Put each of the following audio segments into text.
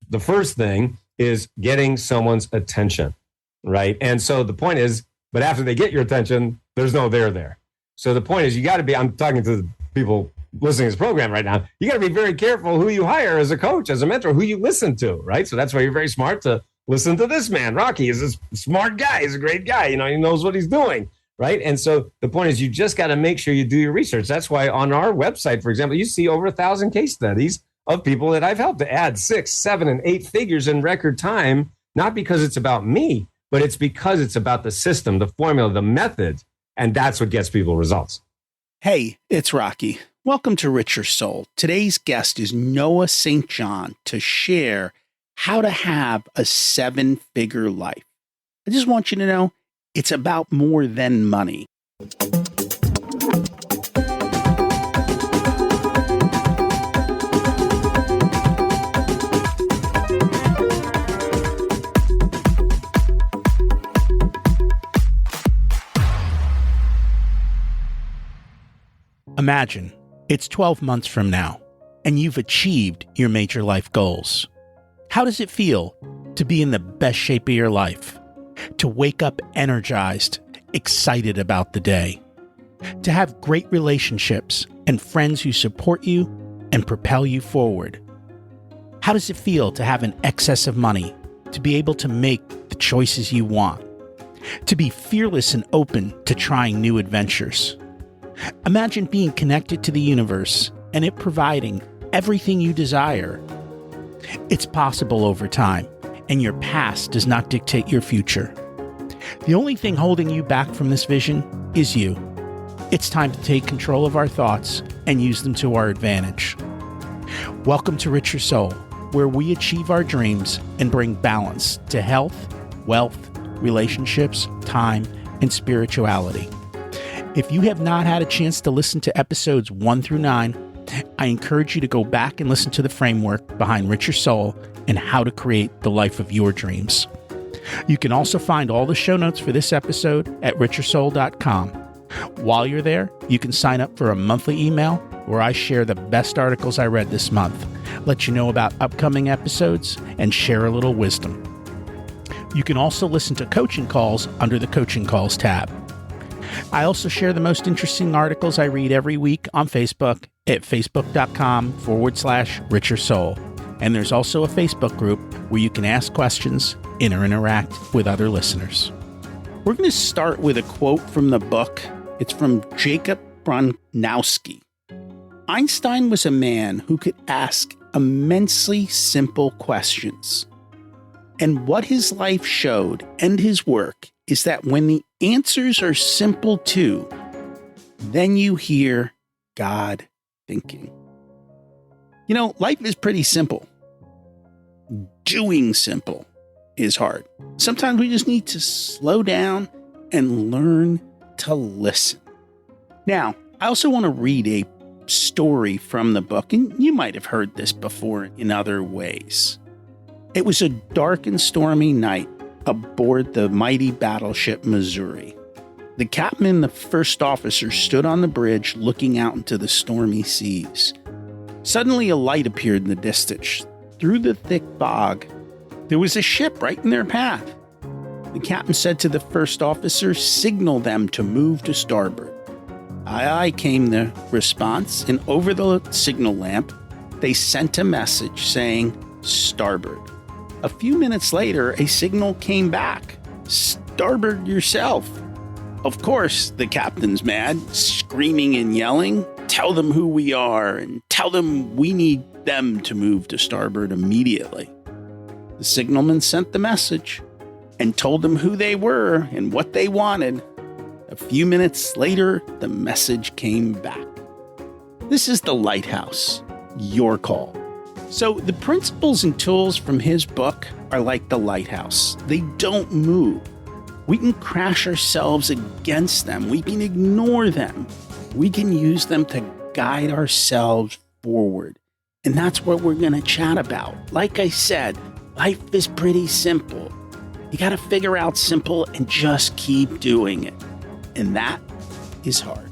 the first thing is getting someone's attention, right? And so the point is, but after they get your attention, there's no there. So the point is, you got to be, I'm talking to the people listening to this program right now, you got to be very careful who you hire as a coach, as a mentor, who you listen to, right? So that's why you're very smart to listen to this man. Rocky is a smart guy. He's a great guy. You know, he knows what he's doing, right? And so the point is, you just got to make sure you do your research. That's why on our website, for example, you see over 1,000 case studies of people that I've helped to add 6, 7, and 8 figures in record time, not because it's about me, but it's because it's about the system, the formula, the method, and that's what gets people results. Hey, it's Rocky. Welcome to Richer Soul. Today's guest is Noah St. John to share how to have a 7-figure life. I just want you to know it's about more than money. Imagine it's 12 months from now, and you've achieved your major life goals. How does it feel to be in the best shape of your life? To wake up energized, excited about the day? To have great relationships and friends who support you and propel you forward? How does it feel to have an excess of money, to be able to make the choices you want? To be fearless and open to trying new adventures? Imagine being connected to the universe and it providing everything you desire. It's possible over time, and your past does not dictate your future. The only thing holding you back from this vision is you. It's time to take control of our thoughts and use them to our advantage. Welcome to Richer Soul, where we achieve our dreams and bring balance to health, wealth, relationships, time, and spirituality. If you have not had a chance to listen to episodes 1 through 9, I encourage you to go back and listen to the framework behind Richer Soul and how to create the life of your dreams. You can also find all the show notes for this episode at richersoul.com. While you're there, you can sign up for a monthly email where I share the best articles I read this month, let you know about upcoming episodes, and share a little wisdom. You can also listen to coaching calls under the Coaching Calls tab. I also share the most interesting articles I read every week on Facebook at facebook.com/Richer Soul. And there's also a Facebook group where you can ask questions and interact with other listeners. We're going to start with a quote from the book. It's from Jacob Bronowski. Einstein was a man who could ask immensely simple questions. And what his life showed and his work is that when the answers are simple too, then you hear God thinking. You know, life is pretty simple. Doing simple is hard. Sometimes we just need to slow down and learn to listen. Now, I also want to read a story from the book, and you might have heard this before in other ways. It was a dark and stormy night aboard the mighty battleship Missouri. The captain and the first officer stood on the bridge looking out into the stormy seas. Suddenly a light appeared in the distance. Through the thick fog, there was a ship right in their path. The captain said to the first officer, "Signal them to move to starboard." "Aye, aye," came the response, and over the signal lamp, they sent a message saying, "Starboard." A few minutes later, a signal came back. "Starboard yourself." Of course, the captain's mad, screaming and yelling, "Tell them who we are and tell them we need them to move to starboard immediately." The signalman sent the message and told them who they were and what they wanted. A few minutes later, the message came back. This is the lighthouse, your call. So the principles and tools from his book are like the lighthouse. They don't move. We can crash ourselves against them. We can ignore them. We can use them to guide ourselves forward. And that's what we're going to chat about. Like I said, life is pretty simple. You got to figure out simple and just keep doing it. And that is hard.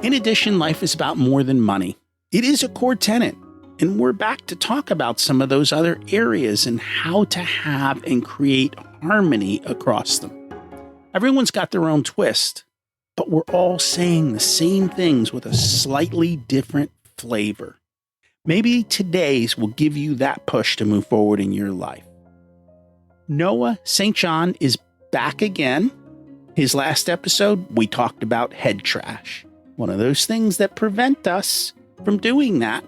In addition, life is about more than money. It is a core tenet. And we're back to talk about some of those other areas and how to have and create harmony across them. Everyone's got their own twist, but we're all saying the same things with a slightly different flavor. Maybe today's will give you that push to move forward in your life. Noah St. John is back again. His last episode, we talked about head trash, one of those things that prevent us from doing that.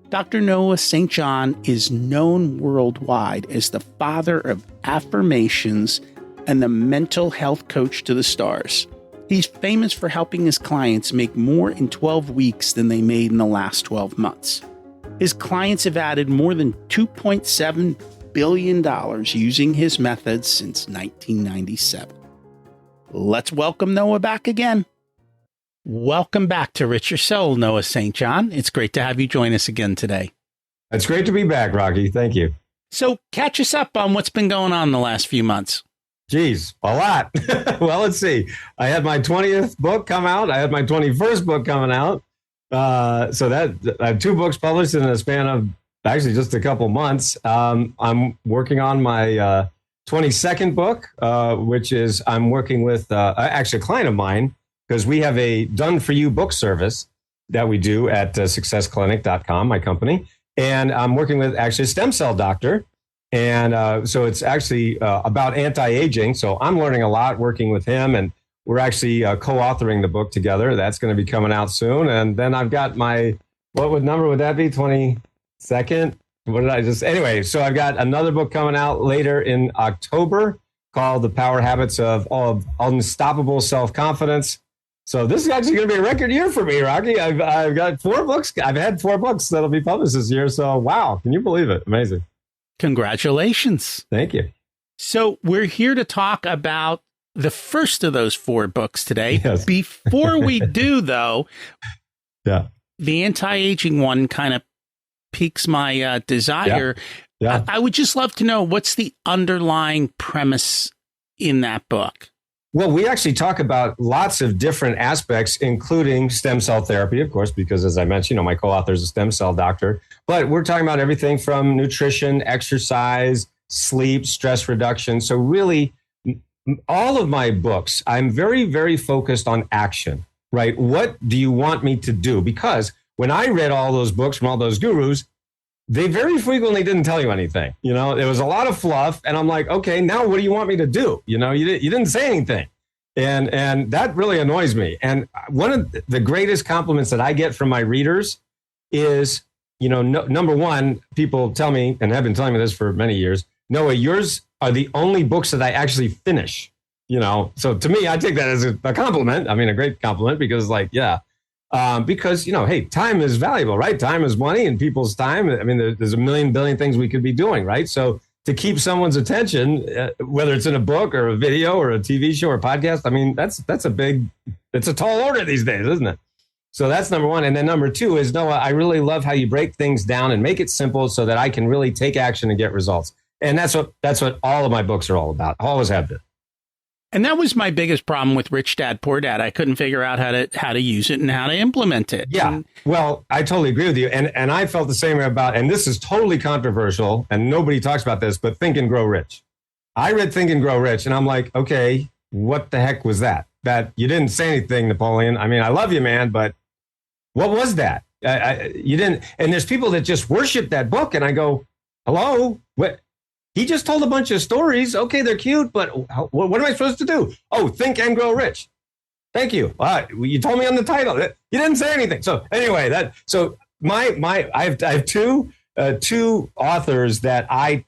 Dr. Noah St. John is known worldwide as the Father of AFFORMATIONS and the mental health coach to the stars. He's famous for helping his clients make more in 12 weeks than they made in the last 12 months. His clients have added more than $2.7 billion using his methods since 1997. Let's welcome Noah back again. Welcome back to Rich Your Soul, Noah St. John. It's great to have you join us again today. It's great to be back, Rocky. Thank you. So catch us up on what's been going on the last few months. Geez, a lot. Well, let's see. I had my 20th book come out. I had my 21st book coming out. So that I have 2 books published in a span of actually just a couple months. I'm working on my 22nd book, which is I'm working with actually a client of mine, because we have a done-for-you book service that we do at successclinic.com, my company. And I'm working with actually a stem cell doctor. And so it's actually about anti-aging. So I'm learning a lot working with him. And we're actually co-authoring the book together. That's going to be coming out soon. And then I've got my, number would that be? 22nd? Anyway, so I've got another book coming out later in October called The Power Habits of Unstoppable Self-Confidence. So this is actually going to be a record year for me, Rocky. I've got 4 books. I've had 4 books that'll be published this year. So, wow. Can you believe it? Amazing. Congratulations. Thank you. So we're here to talk about the first of those 4 books today. Yes. Before we do, though, yeah, the anti-aging one kind of piques my desire. Yeah. I would just love to know, what's the underlying premise in that book? Well, we actually talk about lots of different aspects, including stem cell therapy, of course, because as I mentioned, my co-author is a stem cell doctor. But we're talking about everything from nutrition, exercise, sleep, stress reduction. So really, all of my books, I'm very, very focused on action, right? What do you want me to do? Because when I read all those books from all those gurus, they very frequently didn't tell you anything. There was a lot of fluff, and I'm like, okay, now what do you want me to do? You didn't say anything. And that really annoys me. And one of the greatest compliments that I get from my readers is, number one, people tell me, and have been telling me this for many years, Noah, yours are the only books that I actually finish. So to me, I take that as a compliment. I mean, a great compliment, because because, hey, time is valuable, right? Time is money, and people's time. I mean, there's a billion things we could be doing, right? So to keep someone's attention, whether it's in a book or a video or a TV show or podcast, I mean, it's a tall order these days, isn't it? So that's number one. And then number 2 is, Noah, I really love how you break things down and make it simple so that I can really take action and get results. And that's what all of my books are all about. Always have been. And that was my biggest problem with Rich Dad, Poor Dad. I couldn't figure out how to use it and how to implement it. Yeah. Well, I totally agree with you. And I felt the same way about, and this is totally controversial and nobody talks about this, but Think and Grow Rich. I read Think and Grow Rich and I'm like, okay, what the heck was that? That you didn't say anything, Napoleon. I mean, I love you, man, but what was that? You didn't. And there's people that just worship that book. And I go, hello, what? He just told a bunch of stories. Okay, they're cute, but what am I supposed to do? Oh, Think and Grow Rich. Thank you. You told me on the title. You didn't say anything. So anyway, I have two authors that I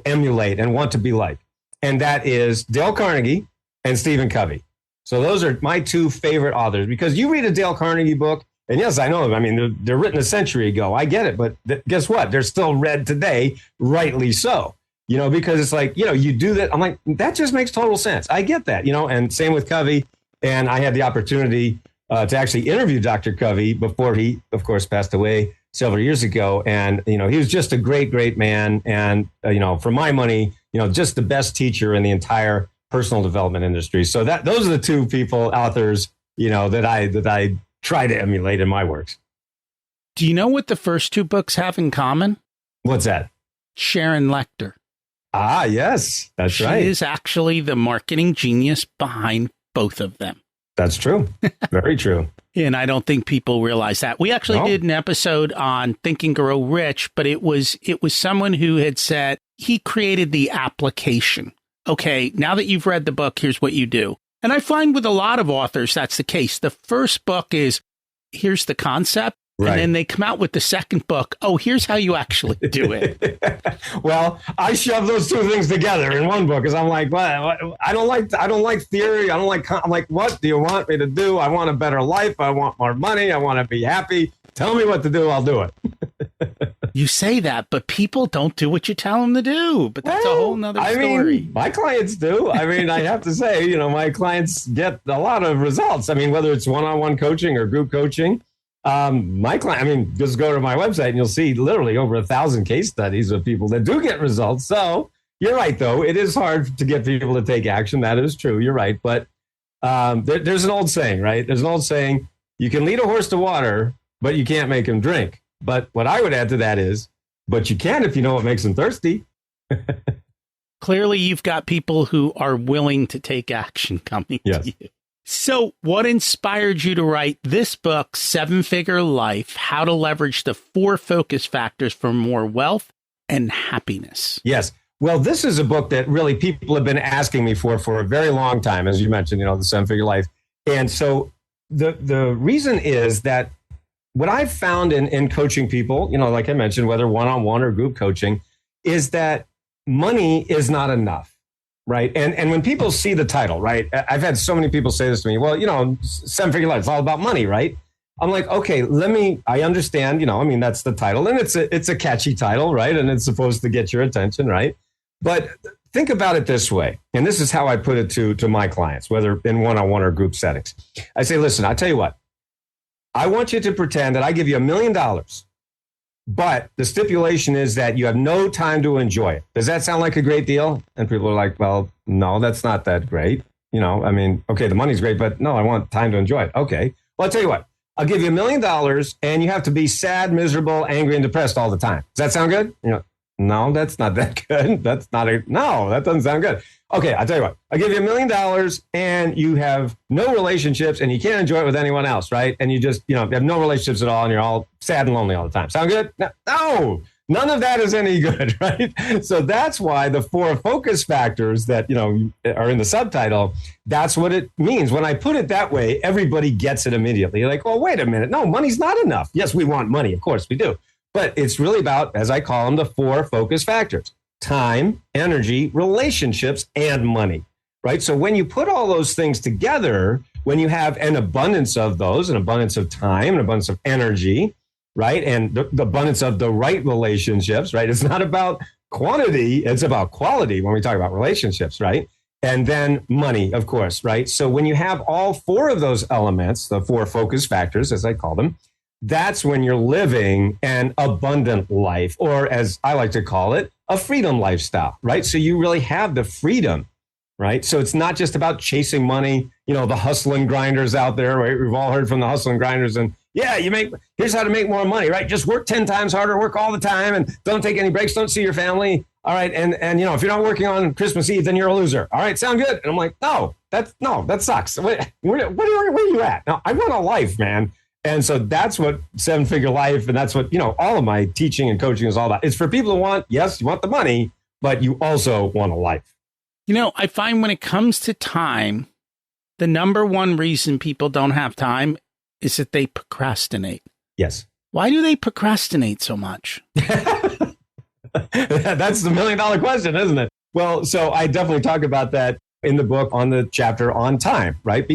emulate and want to be like, and that is Dale Carnegie and Stephen Covey. So those are my 2 favorite authors, because you read a Dale Carnegie book, and yes, I know them. I mean, they're written a century ago. I get it, but guess what? They're still read today, rightly so. Because it's like, you do that. I'm like, that just makes total sense. I get that, and same with Covey. And I had the opportunity to actually interview Dr. Covey before he, of course, passed away several years ago. And, he was just a great, great man. And, for my money, just the best teacher in the entire personal development industry. So those are the 2 authors, that I try to emulate in my works. Do you know what the first two books have in common? What's that? Sharon Lechter. Ah, yes, that's right. She is actually the marketing genius behind both of them. That's true. Very true. And I don't think people realize that. We actually did an episode on Think and Grow Rich, but it was someone who had said he created the application. Okay, now that you've read the book, here's what you do. And I find with a lot of authors, that's the case. The first book is, here's the concept. Right. And then they come out with the second book. Oh, here's how you actually do it. Well, I shove those two things together in one book because I'm like, well, I don't like theory. I'm like, what do you want me to do? I want a better life. I want more money. I want to be happy. Tell me what to do. I'll do it. You say that, but people don't do what you tell them to do. But that's a whole nother story. Mean, my clients do. I mean, I have to say, my clients get a lot of results. I mean, whether it's one-on-one coaching or group coaching. My client, just go to my website and you'll see literally over 1,000 case studies of people that do get results. So you're right, though. It is hard to get people to take action. That is true. You're right. But there's an old saying, right? There's an old saying, you can lead a horse to water, but you can't make him drink. But what I would add to that is, but you can if you know what makes him thirsty. Clearly, you've got people who are willing to take action coming to you. So what inspired you to write this book, 7-Figure Life, How to Leverage the 4 Focus Factors for More Wealth and Happiness? Yes. Well, this is a book that really people have been asking me for a very long time, as you mentioned, the 7-Figure Life. And so the reason is that what I've found in coaching people, like I mentioned, whether one-on-one or group coaching, is that money is not enough. Right. And when people see the title, right, I've had so many people say this to me, well, 7-Figure Life, it's all about money, right? I'm like, okay, I understand, that's the title and it's a catchy title, right? And it's supposed to get your attention, right? But think about it this way. And this is how I put it to my clients, whether in one-on-one or group settings. I say, listen, I'll tell you what, I want you to pretend that I give you $1 million. But the stipulation is that you have no time to enjoy it. Does that sound like a great deal? And people are like, well, no, that's not that great. Okay, the money's great, but no, I want time to enjoy it. Okay. Well, I'll tell you what, I'll give you $1 million and you have to be sad, miserable, angry, and depressed all the time. Does that sound good? No, that's not that good. No, that doesn't sound good. Okay, I'll tell you what, I'll give you $1 million and you have no relationships and you can't enjoy it with anyone else, right? And you just, you have no relationships at all and you're all sad and lonely all the time. Sound good? No, none of that is any good, right? So that's why the 4 focus factors that, are in the subtitle, that's what it means. When I put it that way, everybody gets it immediately. You're like, oh, wait a minute. No, money's not enough. Yes, we want money. Of course we do. But it's really about, as I call them, the 4 focus factors: time, energy, relationships, and money, right? So when you put all those things together, when you have an abundance of those, an abundance of time, an abundance of energy, right? And the abundance of the right relationships, right? It's not about quantity, it's about quality when we talk about relationships, right? And then money, of course, right? So when you have all 4 of those elements, the 4 focus factors, as I call them, that's when you're living an abundant life, or as I like to call it, a freedom lifestyle, right? So you really have the freedom, right? So it's not just about chasing money, the hustling grinders out there, right? We've all heard from the hustling grinders and here's how to make more money, right? Just work 10 times harder, work all the time and don't take any breaks, don't see your family. All right. And if you're not working on Christmas Eve, then you're a loser. All right. Sound good? And I'm like, no, that sucks. Where are you at? Now, I want a life, man. And so that's what 7-Figure Life, and that's what, all of my teaching and coaching is all about. It's for people who want, yes, you want the money, but you also want a life. I find when it comes to time, the number one reason people don't have time is that they procrastinate. Yes. Why do they procrastinate so much? That's the $1 million question, isn't it? Well, so I definitely talk about that in the book on the chapter on time, right?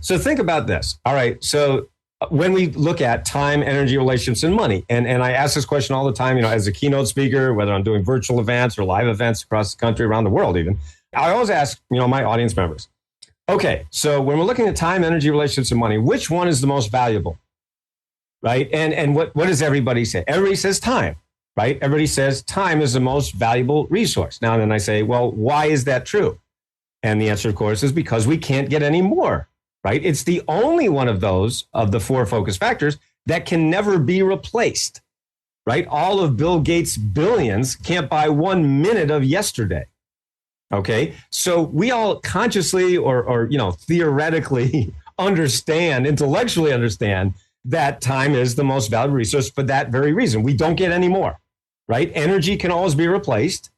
So think about this. All right. So when we look at time, energy, relationships, and money, and I ask this question all the time, as a keynote speaker, whether I'm doing virtual events or live events across the country, around the world even, I always ask, my audience members, okay, so when we're looking at time, energy, relationships, and money, which one is the most valuable, right? And what does everybody say? Everybody says time, right? Everybody says time is the most valuable resource. Now, then I say, well, why is that true? And the answer, of course, is because we can't get any more. Right? It's the only one of those, of the 4 focus factors, that can never be replaced, right? All of Bill Gates' billions can't buy 1 minute of yesterday. Okay. So we all consciously or theoretically intellectually understand that time is the most valuable resource for that very reason. We don't get any more, right? Energy can always be replaced.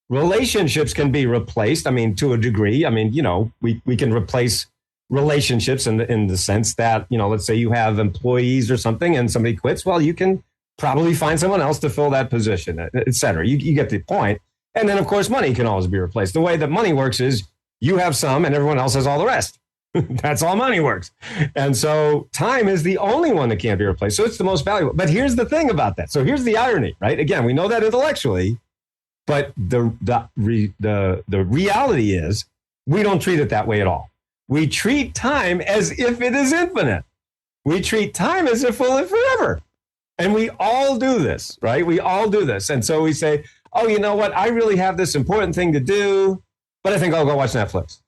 Relationships can be replaced. I mean, to a degree. I mean, we can replace relationships in the sense that, let's say you have employees or something and somebody quits. Well, you can probably find someone else to fill that position, et cetera. You get the point. And then, of course, money can always be replaced. The way that money works is you have some and everyone else has all the rest. That's all money works. And so time is the only one that can't be replaced. So it's the most valuable. But here's the thing about that. So here's the irony, right? Again, we know that intellectually, but the reality is we don't treat it that way at all. We treat time as if it is infinite. We treat time as if we'll live forever. And we all do this, right? We all do this. And so we say, oh, you know what? I really have this important thing to do, but I think I'll go watch Netflix.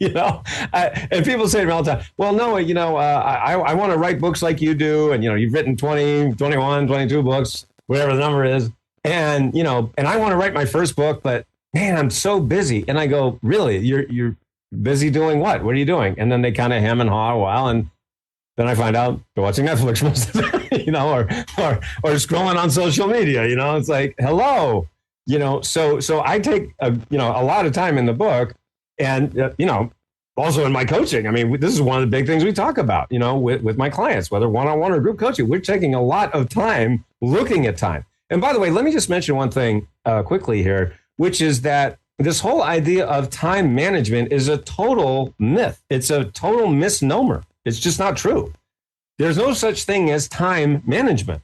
And people say to me all the time, well, no, I want to write books like you do. And, you've written 20, 21, 22 books, whatever the number is. And, and I want to write my first book, but man, I'm so busy. And I go, really? You're busy doing what? What are you doing? And then they kind of hem and haw a while. And then I find out they're watching Netflix most of the time, or scrolling on social media. It's like, hello, so I take a lot of time in the book, and also in my coaching. I mean, this is one of the big things we talk about, with my clients, whether one-on-one or group coaching. We're taking a lot of time looking at time. And by the way, let me just mention one thing quickly here, which is that this whole idea of time management is a total myth. It's a total misnomer. It's just not true. There's no such thing as time management.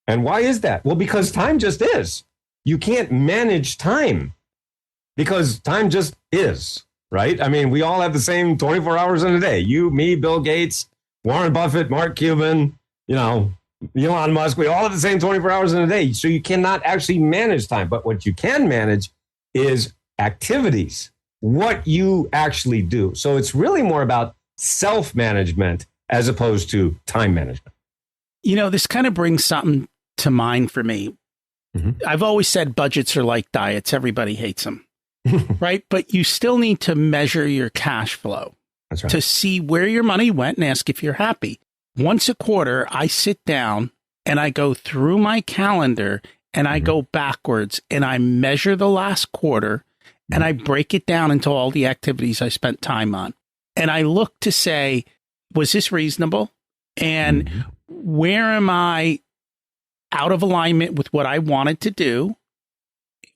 And why is that? Well, because time just is. You can't manage time because time just is, right? I mean, we all have the same 24 hours in a day. You, me, Bill Gates, Warren Buffett, Mark Cuban, Elon Musk, we all have the same 24 hours in a day. So you cannot actually manage time. But what you can manage is activities, what you actually do. So it's really more about self-management as opposed to time management. This kind of brings something to mind for me. Mm-hmm. I've always said budgets are like diets. Everybody hates them, right? But you still need to measure your cash flow. That's right. To see where your money went and ask if you're happy. Once a quarter, I sit down and I go through my calendar and I go backwards and I measure the last quarter and I break it down into all the activities I spent time on. And I look to say, was this reasonable? And where am I out of alignment with what I wanted to do?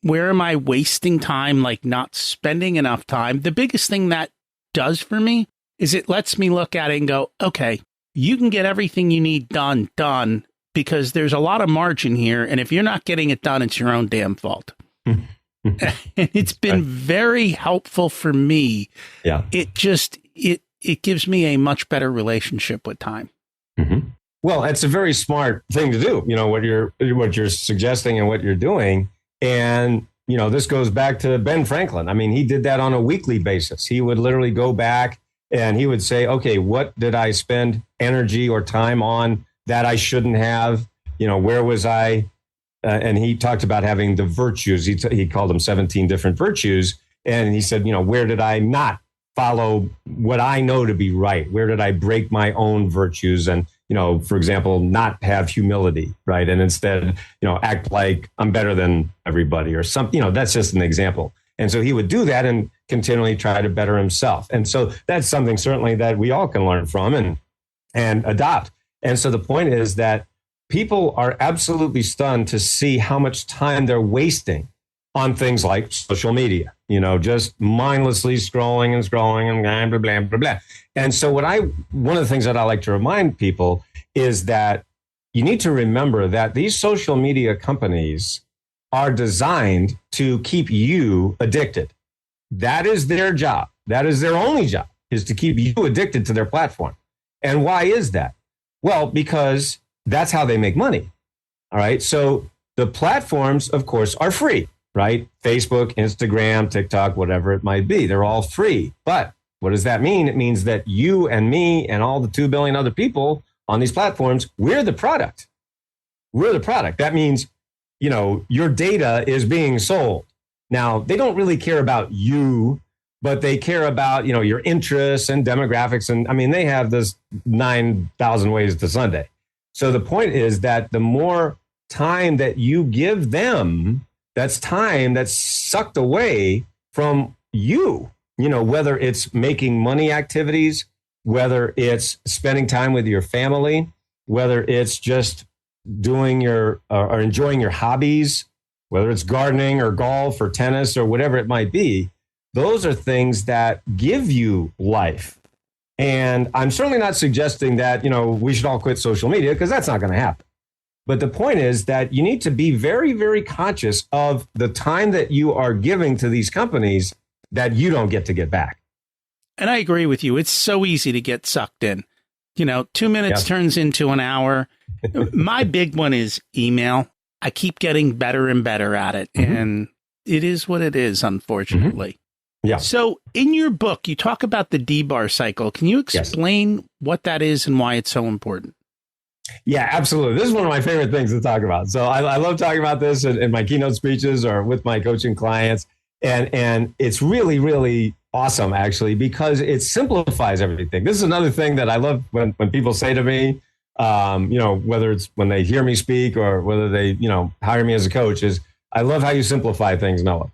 Where am I wasting time, like not spending enough time? The biggest thing that does for me is it lets me look at it and go, okay, you can get everything you need done because there's a lot of margin here. And if you're not getting it done, it's your own damn fault. And it's been very helpful for me. Yeah. It gives me a much better relationship with time. Mm-hmm. Well, it's a very smart thing to do, what you're suggesting and what you're doing. And, this goes back to Ben Franklin. I mean, he did that on a weekly basis. He would literally go back and he would say, okay, what did I spend energy or time on that I shouldn't have? Where was I? And he talked about having the virtues. He called them 17 different virtues. And he said, where did I not follow what I know to be right? Where did I break my own virtues? And, for example, not have humility, right? And instead, act like I'm better than everybody or something, that's just an example. And so he would do that and continually try to better himself. And so that's something certainly that we all can learn from and adopt. And so the point is that people are absolutely stunned to see how much time they're wasting on things like social media, just mindlessly scrolling and blah, blah, blah, blah, blah. And so one of the things that I like to remind people is that you need to remember that these social media companies are designed to keep you addicted. That is their job. That is their only job, is to keep you addicted to their platform. And why is that? Well, because that's how they make money. All right. So the platforms, of course, are free, right? Facebook, Instagram, TikTok, whatever it might be. They're all free. But what does that mean? It means that you and me and all the 2 billion other people on these platforms, we're the product. We're the product. That means, your data is being sold. Now, they don't really care about you, but they care about, your interests and demographics. And I mean, they have this 9,000 ways to Sunday. So the point is that the more time that you give them, that's time that's sucked away from you, whether it's making money activities, whether it's spending time with your family, whether it's just doing or enjoying your hobbies, whether it's gardening or golf or tennis or whatever it might be. Those are things that give you life. And I'm certainly not suggesting that, we should all quit social media, because that's not going to happen. But the point is that you need to be very, very conscious of the time that you are giving to these companies that you don't get to get back. And I agree with you. It's so easy to get sucked in. 2 minutes turns into an hour. My big one is email. I keep getting better and better at it. Mm-hmm. And it is what it is, unfortunately. Mm-hmm. Yeah. So in your book, you talk about the D-bar cycle. Can you explain what that is and why it's so important? Yeah, absolutely. This is one of my favorite things to talk about. So I love talking about this in my keynote speeches or with my coaching clients. And it's really, really awesome, actually, because it simplifies everything. This is another thing that I love when people say to me, whether it's when they hear me speak or whether they, hire me as a coach, is I love how you simplify things, Noah.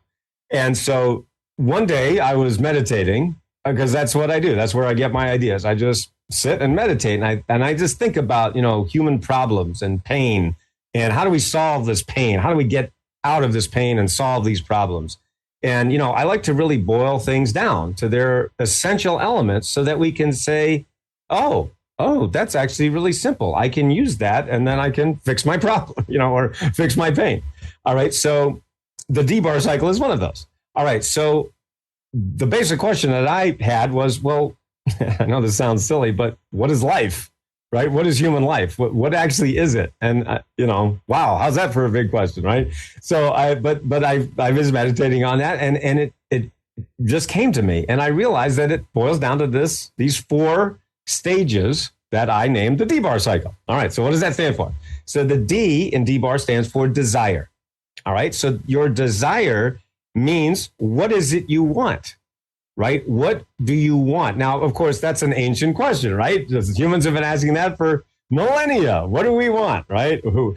And so one day I was meditating, because that's what I do. That's where I get my ideas. I just sit and meditate, and I just think about, human problems and pain, and how do we solve this pain? How do we get out of this pain and solve these problems? And, I like to really boil things down to their essential elements so that we can say, oh, that's actually really simple. I can use that, and then I can fix my problem, or fix my pain. All right. So the D-bar cycle is one of those. All right. So the basic question that I had was, well, I know this sounds silly, but what is life, right? What is human life? What actually is it? And, wow, how's that for a big question, right? So I was meditating on that, and it just came to me, and I realized that it boils down to these 4 stages that I named the D-bar cycle. All right. So what does that stand for? So the D in D-bar stands for desire. All right. So your desire means, what is it you want? Right? What do you want? Now, of course, that's an ancient question, right? Humans have been asking that for millennia. What do we want? Right? Who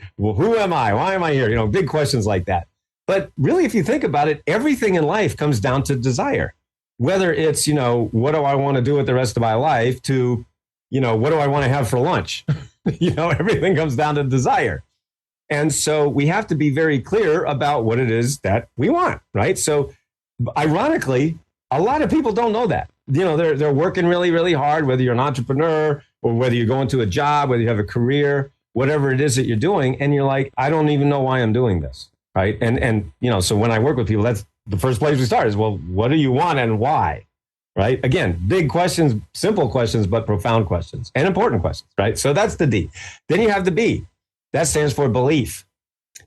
am I? Why am I here? Big questions like that. But really, if you think about it, everything in life comes down to desire. Whether it's, what do I want to do with the rest of my life, to, what do I want to have for lunch? Everything comes down to desire. And so we have to be very clear about what it is that we want, right? So ironically, a lot of people don't know that. They're working really, really hard, whether you're an entrepreneur or whether you're going to a job, whether you have a career, whatever it is that you're doing. And you're like, I don't even know why I'm doing this. Right. And so when I work with people, that's the first place we start is, well, what do you want and why? Right. Again, big questions, simple questions, but profound questions and important questions. Right. So that's the D. Then you have the B. That stands for belief.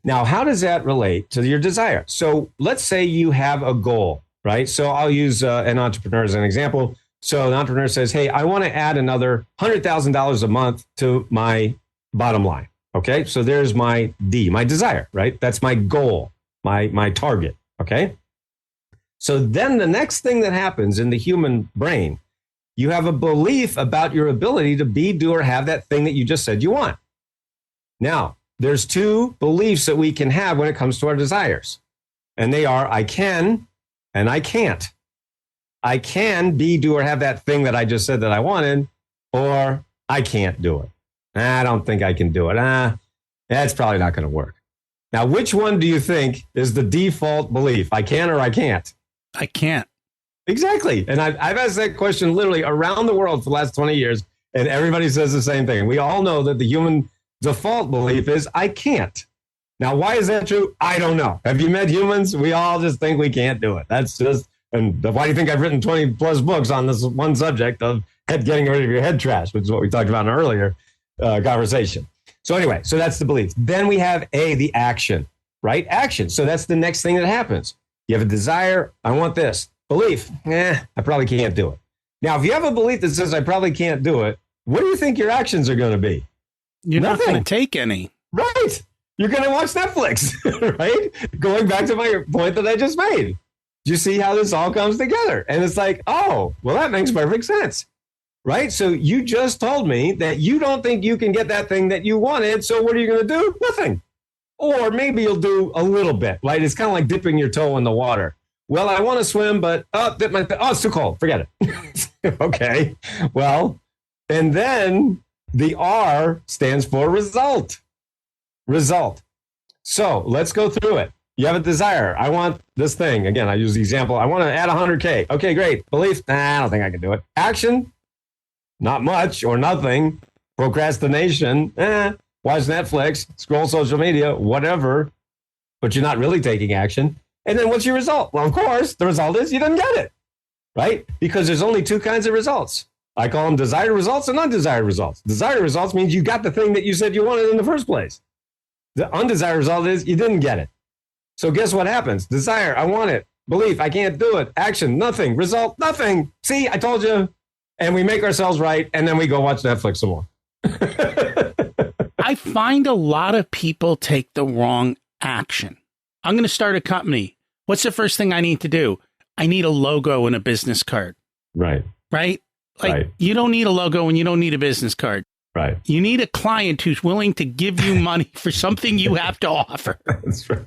Now, how does that relate to your desire? So let's say you have a goal. Right. So I'll use an entrepreneur as an example. So the entrepreneur says, hey, I want to add another $100,000 a month to my bottom line. OK, so there's my D, my desire. Right. That's my goal, my target. OK, so then the next thing that happens in the human brain, you have a belief about your ability to be, do, or have that thing that you just said you want. Now, there's 2 beliefs that we can have when it comes to our desires. And they are, I can and I can't. I can be, do, or have that thing that I just said that I wanted, or I can't do it. I don't think I can do it. That's probably not going to work. Now, which one do you think is the default belief? I can or I can't? I can't. Exactly. And I've asked that question literally around the world for the last 20 years, and everybody says the same thing. We all know that the human default belief is, I can't. Now, why is that true? I don't know. Have you met humans? We all just think we can't do it. That's just, and why do you think I've written 20 plus books on this one subject of getting rid of your head trash, which is what we talked about in an earlier conversation. So anyway, so that's the belief. Then we have the action, right? Action. So that's the next thing that happens. You have a desire. I want this. Belief. I probably can't do it. Now, if you have a belief that says I probably can't do it, what do you think your actions are going to be? You're not going to take any. Right. You're going to watch Netflix, right? Going back to my point that I just made. Do you see how this all comes together? And it's like, oh, well, that makes perfect sense, right? So you just told me that you don't think you can get that thing that you wanted. So what are you going to do? Nothing. Or maybe you'll do a little bit, right? It's kind of like dipping your toe in the water. Well, I want to swim, but it's too cold. Forget it. Okay. Well, and then the R stands for result. Result. So let's go through it. You have a desire. I want this thing. Again, I use the example. I want to add 100K. Okay, great. Belief. I don't think I can do it. Action. Not much or nothing. Procrastination. Watch Netflix, scroll social media, whatever. But you're not really taking action. And then what's your result? Well, of course, the result is you didn't get it, right? Because there's only two kinds of results. I call them desired results and undesired results. Desired results means you got the thing that you said you wanted in the first place. The undesired result is you didn't get it. So guess what happens? Desire, I want it. Belief, I can't do it. Action, nothing. Result, nothing. See, I told you. And we make ourselves right, and then we go watch Netflix some more. I find a lot of people take the wrong action. I'm going to start a company. What's the first thing I need to do? I need a logo and a business card. Right. Right? Like, you don't need a logo and you don't need a business card. Right. You need a client who's willing to give you money for something you have to offer. That's right.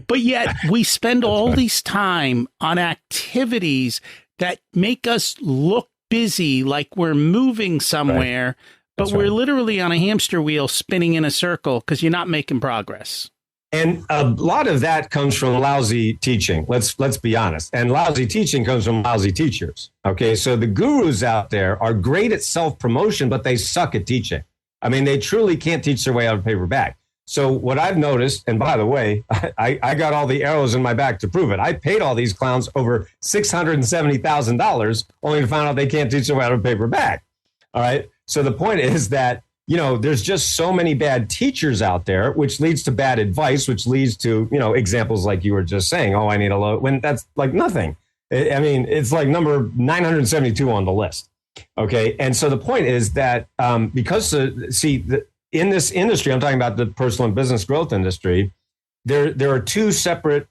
But yet we spend all this time on activities that make us look busy, like we're moving somewhere, but we're literally on a hamster wheel spinning in a circle because you're not making progress. And a lot of that comes from lousy teaching. Let's be honest. And lousy teaching comes from lousy teachers. Okay, so the gurus out there are great at self-promotion, but they suck at teaching. I mean, they truly can't teach their way out of paper bag. So what I've noticed, and by the way, I got all the arrows in my back to prove it. I paid all these clowns over $670,000 only to find out they can't teach their way out of a paper bag. All right. So the point is that, you know, there's just so many bad teachers out there, which leads to bad advice, which leads to, you know, examples like you were just saying, oh, I need a low, when that's like nothing. I mean, it's like number 972 on the list. Okay. And so the point is that because, in this industry, I'm talking about the personal and business growth industry, there are two separate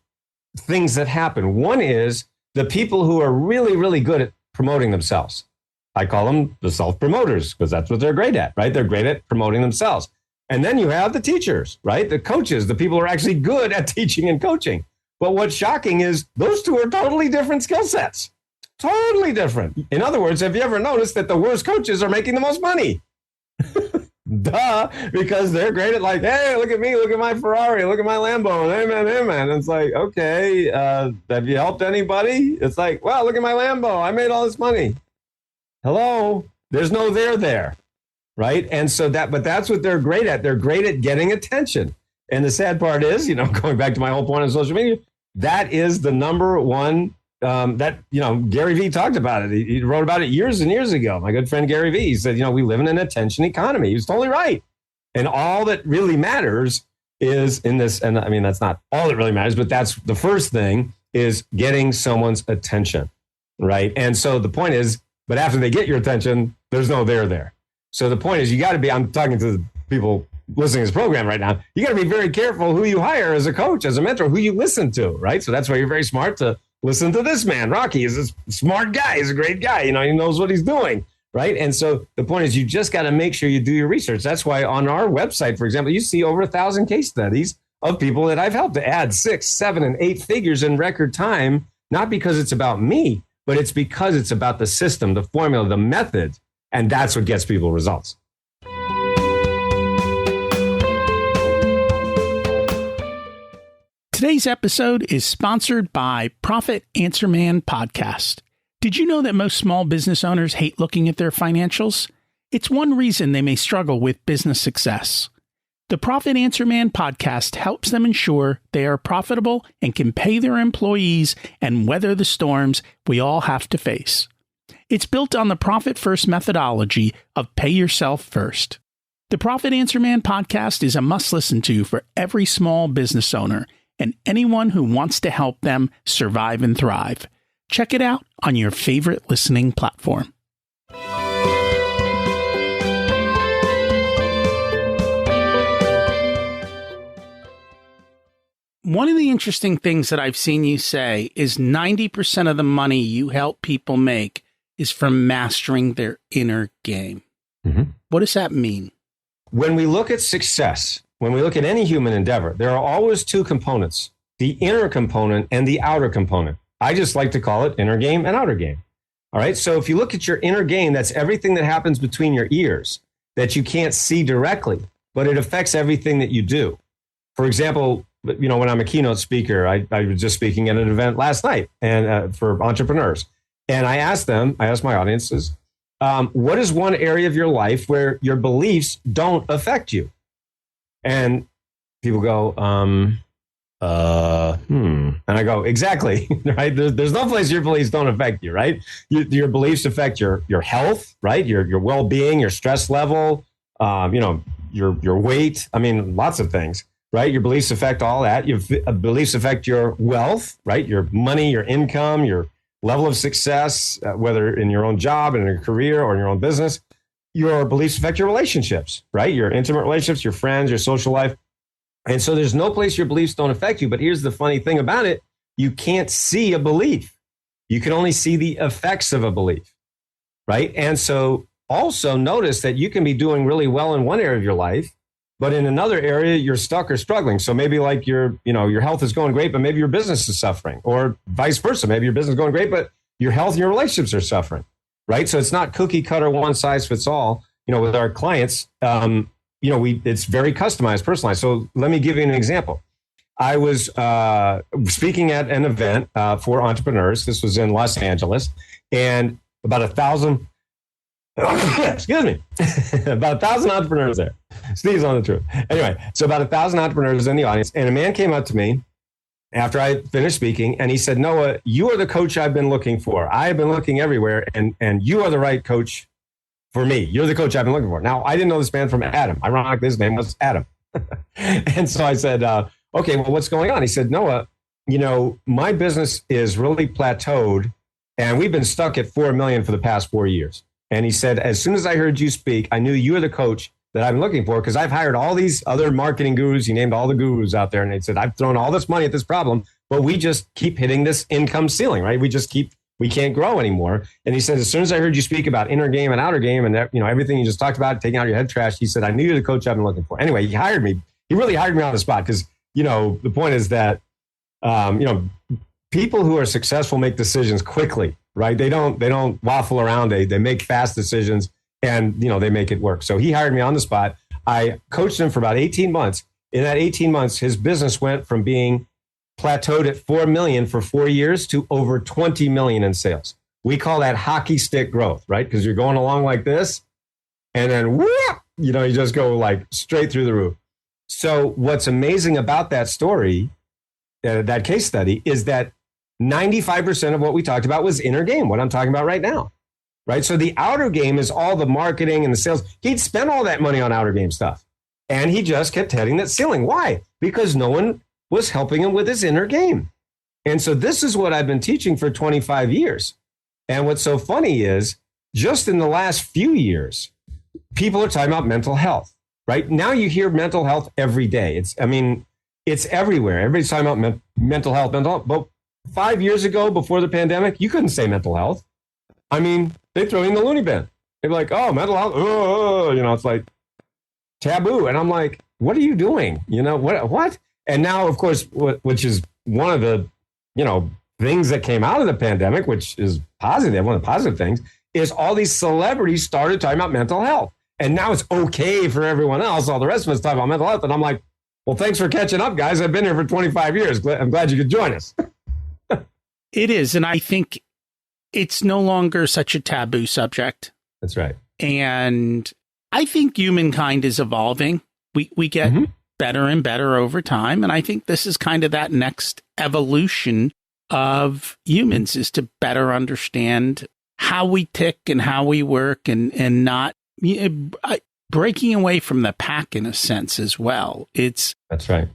things that happen. One is the people who are really, really good at promoting themselves. I call them the self-promoters because that's what they're great at, right? They're great at promoting themselves. And then you have the teachers, right? The coaches, the people who are actually good at teaching and coaching. But what's shocking is those two are totally different skill sets. Totally different. In other words, have you ever noticed that the worst coaches are making the most money? Duh, because they're great at like, hey, look at me, look at my Ferrari, look at my Lambo, amen. It's like, okay, have you helped anybody? It's like, well, look at my Lambo, I made all this money. Hello, there's no there, right? And so but that's what they're great at. They're great at getting attention. And the sad part is, you know, going back to my whole point on social media, that is the number one that, you know, Gary Vee talked about it. He wrote about it years and years ago. My good friend Gary Vee, he said, you know, we live in an attention economy. He was totally right. And all that really matters is in this, and I mean, that's not all that really matters, but that's the first thing is getting someone's attention, right? And so the point is, but after they get your attention, there's no there. So the point is you got to be, I'm talking to the people listening to this program right now, you got to be very careful who you hire as a coach, as a mentor, who you listen to, right? So that's why you're very smart to listen to this man. Rocky is a smart guy. He's a great guy. You know, he knows what he's doing, right? And so the point is you just got to make sure you do your research. That's why on our website, for example, you see over 1,000 case studies of people that I've helped to add 6, 7, and 8 figures in record time, not because it's about me, but it's because it's about the system, the formula, the method, and that's what gets people results. Today's episode is sponsored by Profit Answer Man Podcast. Did you know that most small business owners hate looking at their financials? It's one reason they may struggle with business success. The Profit Answer Man podcast helps them ensure they are profitable and can pay their employees and weather the storms we all have to face. It's built on the Profit First methodology of pay yourself first. The Profit Answer Man podcast is a must listen to for every small business owner and anyone who wants to help them survive and thrive. Check it out on your favorite listening platform. one of the interesting things that I've seen you say is 90% of the money you help people make is from mastering their inner game. Mm-hmm. What does that mean? When we look at success, when we look at any human endeavor, there are always two components, the inner component and the outer component. I just like to call it inner game and outer game. All right. So if you look at your inner game, that's everything that happens between your ears that you can't see directly, but it affects everything that you do. For example, when I'm a keynote speaker, I was just speaking at an event last night and for entrepreneurs. And I asked my audiences, what is one area of your life where your beliefs don't affect you? And people go, And I go, exactly, right? There's no place your beliefs don't affect you, right? Your beliefs affect your health, right? Your well-being, your stress level, your weight. I mean, lots of things, right? Your beliefs affect all that. Your beliefs affect your wealth, right? Your money, your income, your level of success, whether in your own job, in your career, or in your own business. Your beliefs affect your relationships, right? Your intimate relationships, your friends, your social life. And so there's no place your beliefs don't affect you. But here's the funny thing about it. You can't see a belief. You can only see the effects of a belief, right? And so also notice that you can be doing really well in one area of your life, but in another area, you're stuck or struggling. So maybe like your health is going great, but maybe your business is suffering, or vice versa. Maybe your business is going great, but your health and your relationships are suffering, right? So it's not cookie cutter, one size fits all. With our clients, it's very customized, personalized. So let me give you an example. I was speaking at an event for entrepreneurs. This was in Los Angeles, and about 1,000, excuse me, about 1,000 entrepreneurs there. Steve's on the truth. Anyway, so about 1,000 entrepreneurs in the audience, and a man came up to me after I finished speaking, and he said, "Noah, you are the coach I've been looking for. I've been looking everywhere, and you are the right coach for me. You're the coach I've been looking for." Now, I didn't know this man from Adam. Ironically, his name was Adam. And so I said, okay, well, what's going on? He said, "Noah, my business is really plateaued, and we've been stuck at 4 million for the past 4 years." And he said, "As soon as I heard you speak, I knew you were the coach that I've been looking for, because I've hired all these other marketing gurus." He named all the gurus out there. And he said, "I've thrown all this money at this problem, but we just keep hitting this income ceiling, right? We can't grow anymore." And he said, "As soon as I heard you speak about inner game and outer game and everything you just talked about, taking out your head trash," he said, "I knew you're the coach I've been looking for." Anyway, he hired me. He really hired me on the spot, because, the point is that, people who are successful make decisions quickly, right? They don't waffle around. They make fast decisions, and, they make it work. So he hired me on the spot. I coached him for about 18 months. In that 18 months, his business went from being plateaued at 4 million for 4 years to over 20 million in sales. We call that hockey stick growth, right? Because you're going along like this, and then whoop, you just go like straight through the roof. So what's amazing about that story, that case study, is that 95% of what we talked about was inner game, what I'm talking about right now, right? So the outer game is all the marketing and the sales. He'd spent all that money on outer game stuff, and he just kept hitting that ceiling. Why? Because no one was helping him with his inner game. And so this is what I've been teaching for 25 years. And what's so funny is, just in the last few years, people are talking about mental health, right? Now you hear mental health every day. It's everywhere. Everybody's talking about mental health. But 5 years ago, before the pandemic, you couldn't say mental health. I mean, they throw you in the loony bin. They're like, "Oh, mental health." It's like taboo. And I'm like, what are you doing? What? And now, of course, which is one of the, things that came out of the pandemic, which is positive, one of the positive things, is all these celebrities started talking about mental health. And now it's okay for everyone else, all the rest of us, talking about mental health. And I'm like, well, thanks for catching up, guys. I've been here for 25 years. I'm glad you could join us. It is. And I think it's no longer such a taboo subject. That's right. And I think humankind is evolving. We get better and better over time. And I think this is kind of that next evolution of humans, is to better understand how we tick and how we work, and not breaking away from the pack in a sense as well. That's right.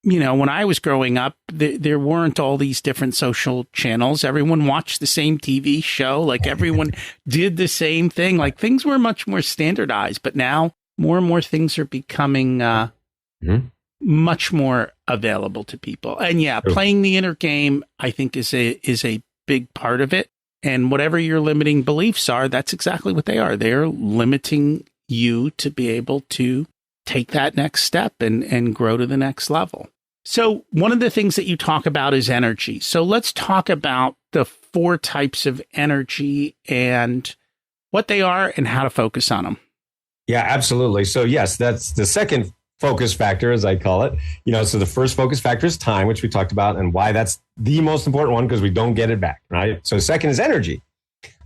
When I was growing up, there weren't all these different social channels. Everyone watched the same TV show. Like, everyone did the same thing. Like, things were much more standardized. But now more and more things are becoming much more available to people. And yeah, True. playing the inner game, I think is a big part of it. And whatever your limiting beliefs are, that's exactly what they are. They're limiting you to be able to take that next step and grow to the next level. So one of the things that you talk about is energy. So let's talk about the 4 types of energy and what they are and how to focus on them. Yeah, absolutely. So yes, that's the second focus factor, as I call it. So the first focus factor is time, which we talked about, and why that's the most important one, because we don't get it back, right? So second is energy.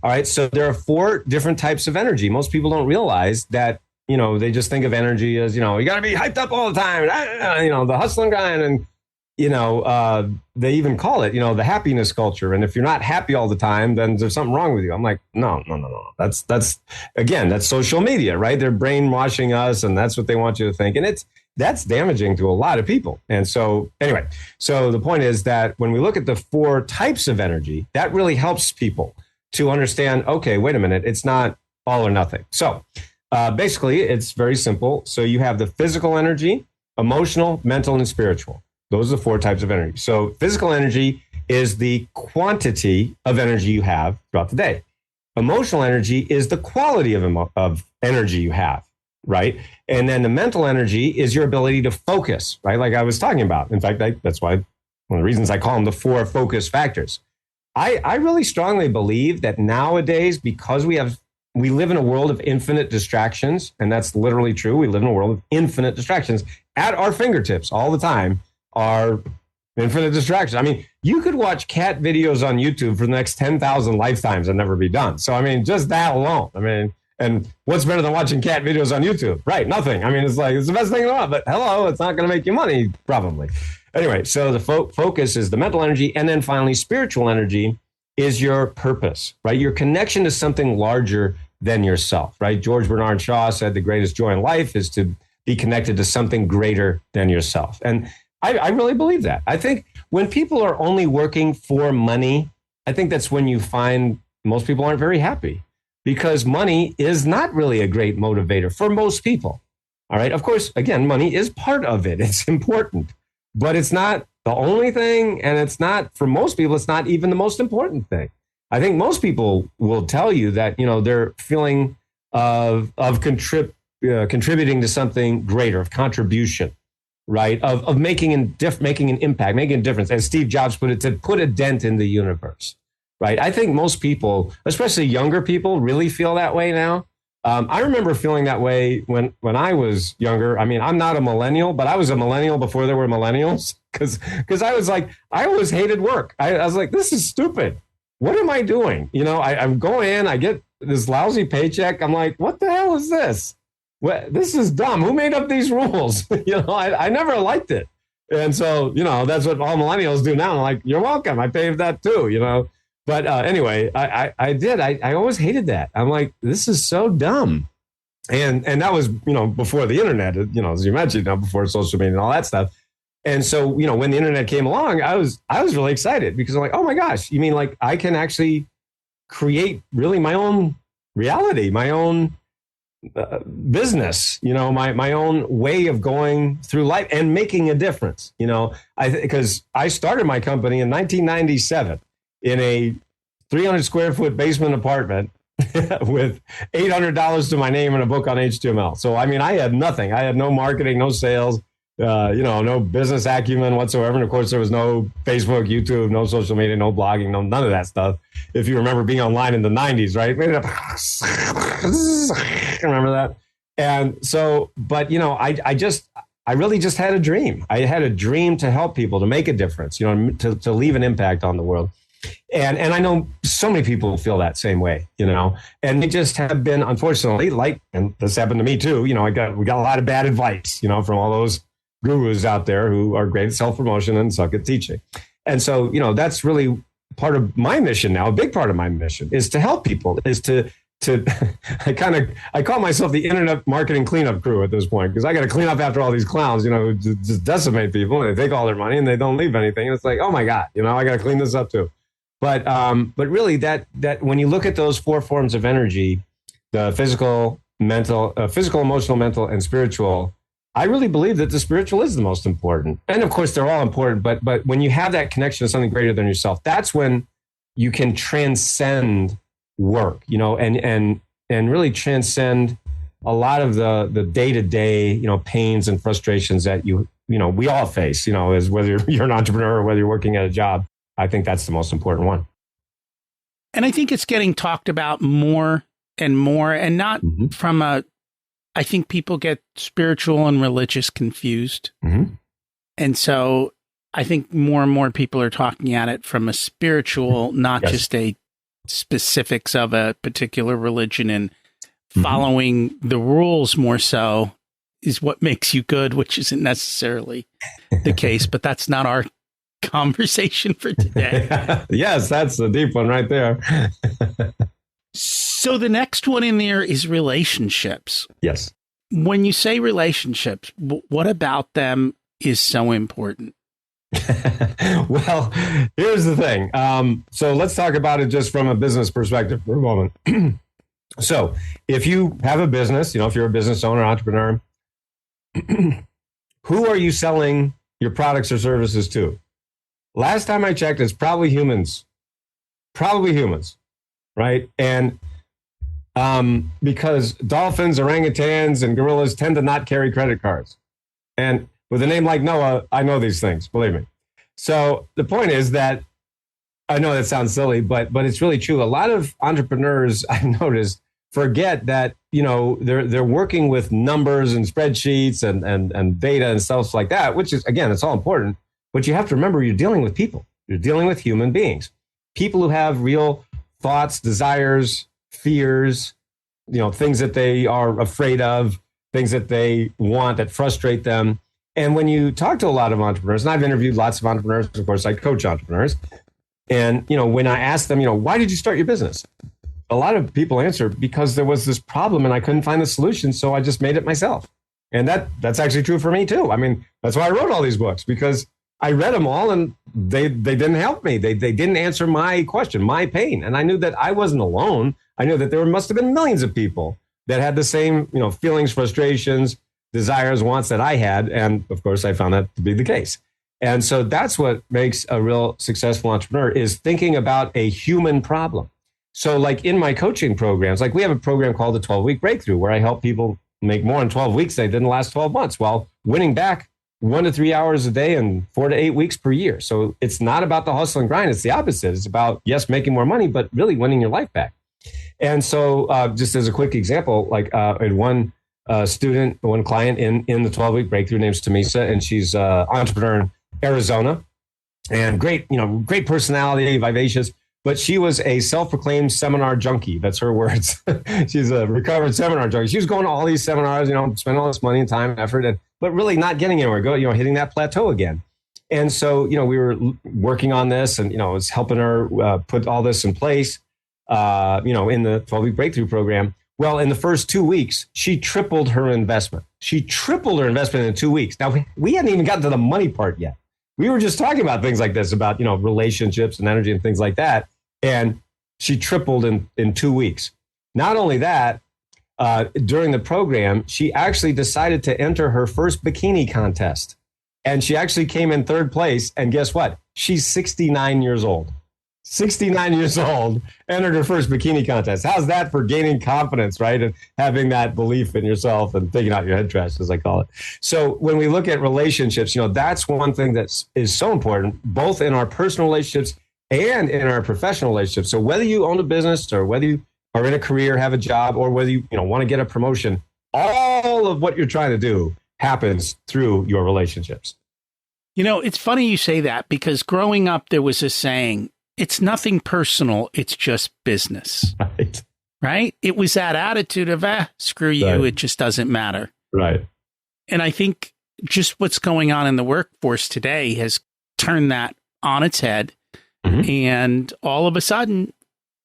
All right. So there are 4 different types of energy. Most people don't realize that, they just think of energy as, you got to be hyped up all the time, the hustle and grind. And, they even call it, the happiness culture. And if you're not happy all the time, then there's something wrong with you. I'm like, no. That's social media, right? They're brainwashing us, and that's what they want you to think. And that's damaging to a lot of people. And so anyway, so the point is that when we look at the 4 types of energy, that really helps people to understand, okay, wait a minute, it's not all or nothing. So basically, it's very simple. So you have the physical energy, emotional, mental, and spiritual. Those are the 4 types of energy. So physical energy is the quantity of energy you have throughout the day. Emotional energy is the quality of energy you have, right? And then the mental energy is your ability to focus, right? Like I was talking about. In fact, that's why one of the reasons I call them the 4 focus factors. I really strongly believe that nowadays, because we live in a world of infinite distractions, and that's literally true. We live in a world of infinite distractions at our fingertips all the time. Are infinite distractions. I mean, you could watch cat videos on YouTube for the next 10,000 lifetimes and never be done. So, I mean, just that alone. I mean, and what's better than watching cat videos on YouTube? Right. Nothing. I mean, it's the best thing in the world, but hello, it's not going to make you money, probably. Anyway, so the focus is the mental energy. And then finally, spiritual energy is your purpose, right? Your connection to something larger than yourself, right? George Bernard Shaw said the greatest joy in life is to be connected to something greater than yourself. And I really believe that. I think when people are only working for money, I think that's when you find most people aren't very happy, because money is not really a great motivator for most people. All right. Of course, again, money is part of it. It's important, but it's not the only thing. And it's not, for most people, it's not even the most important thing. I think most people will tell you that, they're feeling of contributing to something greater, of contribution. Right, of making an impact, making a difference, as Steve Jobs put it, to put a dent in the universe. Right, I think most people, especially younger people, really feel that way now. I remember feeling that way when I was younger. I mean, I'm not a millennial, but I was a millennial before there were millennials, because I was like, I always hated work. I was like, this is stupid. What am I doing? I'm going in, I get this lousy paycheck. I'm like, what the hell is this? Well, this is dumb. Who made up these rules? I never liked it. And so, that's what all millennials do now. I'm like, you're welcome. I paid that too, But anyway, I did. I always hated that. I'm like, this is so dumb. And that was, before the internet, as you mentioned, before social media and all that stuff. And so, when the internet came along, I was really excited, because I'm like, oh my gosh, you mean like I can actually create really my own reality, my own business, my own way of going through life and making a difference, because I started my company in 1997 in a 300 square foot basement apartment with $800 to my name and a book on HTML. So, I mean, I had nothing. I had no marketing, no sales, no business acumen whatsoever. And of course, there was no Facebook, YouTube, no social media, no blogging, none of that stuff. If you remember being online in the 90s, right? Remember that? And so, but, I really just had a dream. I had a dream to help people, to make a difference, to leave an impact on the world. And I know so many people feel that same way, and they just have been, unfortunately, and this happened to me too, we got a lot of bad advice, from all those gurus out there who are great at self-promotion and suck at teaching. And so, that's really part of my mission now. A big part of my mission is to help people, is to I call myself the internet marketing cleanup crew at this point, because I got to clean up after all these clowns, who just decimate people, and they take all their money and they don't leave anything. And it's like, oh my God, I got to clean this up too. But really that when you look at those 4 forms of energy, the physical, emotional, mental, and spiritual, I really believe that the spiritual is the most important. And of course, they're all important. But when you have that connection to something greater than yourself, that's when you can transcend work, and really transcend a lot of the day-to-day, pains and frustrations that we all face, as whether you're an entrepreneur or whether you're working at a job. I think that's the most important one. And I think it's getting talked about more and more, and not from I think people get spiritual and religious confused. And so I think more and more people are talking at it from a spiritual, not just a specifics of a particular religion, and following the rules more so is what makes you good, which isn't necessarily the case, but that's not our conversation for today. Yes, that's the deep one right there. So the next one in there is relationships. Yes. When you say relationships, what about them is so important? Well, here's the thing. So let's talk about it just from a business perspective for a moment. So if you have a business, if you're a business owner, entrepreneur, who are you selling your products or services to? Last time I checked, it's probably humans, right? And because dolphins, orangutans, and gorillas tend to not carry credit cards. And with a name like Noah, I know these things, believe me. So the point is that, I know that sounds silly, but it's really true. A lot of entrepreneurs, I've noticed, forget that, they're working with numbers and spreadsheets and data and stuff like that, which is, again, it's all important. But you have to remember, you're dealing with people. You're dealing with human beings, people who have real thoughts, desires, fears, things that they are afraid of, things that they want that frustrate them. And when you talk to a lot of entrepreneurs, and I've interviewed lots of entrepreneurs, of course, I coach entrepreneurs. And, when I ask them, why did you start your business? A lot of people answer, because there was this problem and I couldn't find the solution. So I just made it myself. And that's actually true for me too. I mean, that's why I wrote all these books, because I read them all and they didn't help me. They didn't answer my question, my pain. And I knew that I wasn't alone. I knew that there must have been millions of people that had the same, feelings, frustrations, desires, wants that I had. And of course, I found that to be the case. And so that's what makes a real successful entrepreneur, is thinking about a human problem. So like in my coaching programs, like we have a program called the 12-Week Breakthrough, where I help people make more in 12 weeks than they did in the last 12 months, while winning back 1 to 3 hours a day and 4 to 8 weeks per year. So it's not about the hustle and grind. It's the opposite. It's about, yes, making more money, but really winning your life back. And so just as a quick example, like I had one client in the 12-Week Breakthrough, name's Tamisa, and she's an entrepreneur in Arizona, and great personality, vivacious, but she was a self-proclaimed seminar junkie. That's her words. She's a recovered seminar junkie. She was going to all these seminars, spending all this money and time and effort, but really not getting anywhere, hitting that plateau again. And so, we were working on this, and, I was helping her put all this in place, in the 12-Week Breakthrough program. Well, in the first 2 weeks, she tripled her investment. She tripled her investment in 2 weeks. Now, we hadn't even gotten to the money part yet. We were just talking about things like this, about, relationships and energy and things like that. And she tripled in 2 weeks. Not only that, during the program, she actually decided to enter her first bikini contest. And she actually came in third place. And guess what? She's 69 years old. 69 years old, entered her first bikini contest. How's that for gaining confidence, right? And having that belief in yourself and taking out your head trash, as I call it. So when we look at relationships, that's one thing that is so important, both in our personal relationships and in our professional relationships. So whether you own a business, or whether you are in a career, have a job, or whether you want to get a promotion, all of what you're trying to do happens through your relationships. It's funny you say that, because growing up, there was a saying, it's nothing personal, it's just business. Right? It was that attitude of, screw you, right. It just doesn't matter. Right. And I think just what's going on in the workforce today has turned that on its head. And all of a sudden,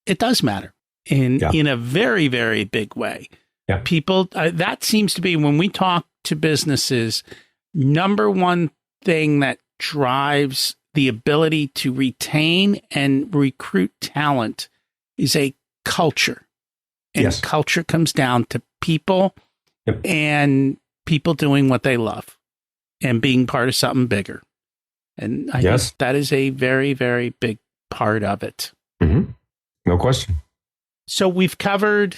it does matter in a very, very big way. Yeah. People, that seems to be, when we talk to businesses, number one thing that drives the ability to retain and recruit talent is a culture. And culture comes down to people. Yep. And people doing what they love and being part of something bigger. And I think that is a very, very big part of it. Mm-hmm. No question. So we've covered